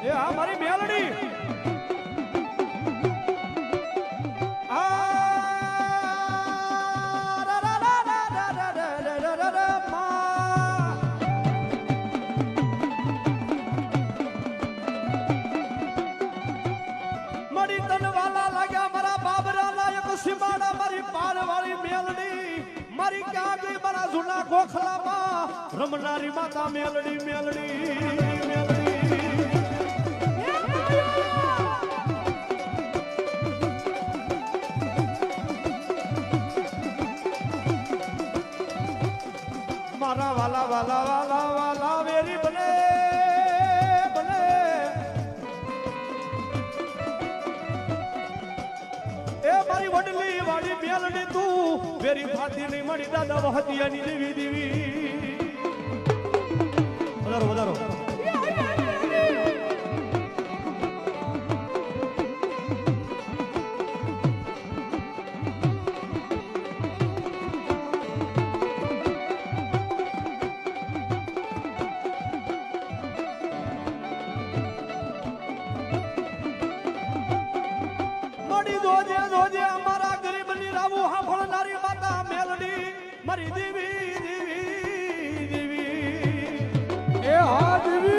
એ આ મારી મેલડી મળી તન વાલા લાગ્યા મારા બાબરા લાયક સીમાડા મારી પાર વાળી મેલડી મારી કાગી મારા જૂના ગોખલામાં રમનારી માતા મેલડી મેલડી મેલડી મારા વાલા વાલા વાલા વાલા વેરી બને બને એ મારી વડલી વાળી મેલડી તું વેરી ફાતી નહીં મળી દાદા વહતિયાની દેવી દેવી વધારો વધારો જોજે જોજે અમારા ગરીબની રાવું સાંભળનારી માતા મેલડી મારી દેવી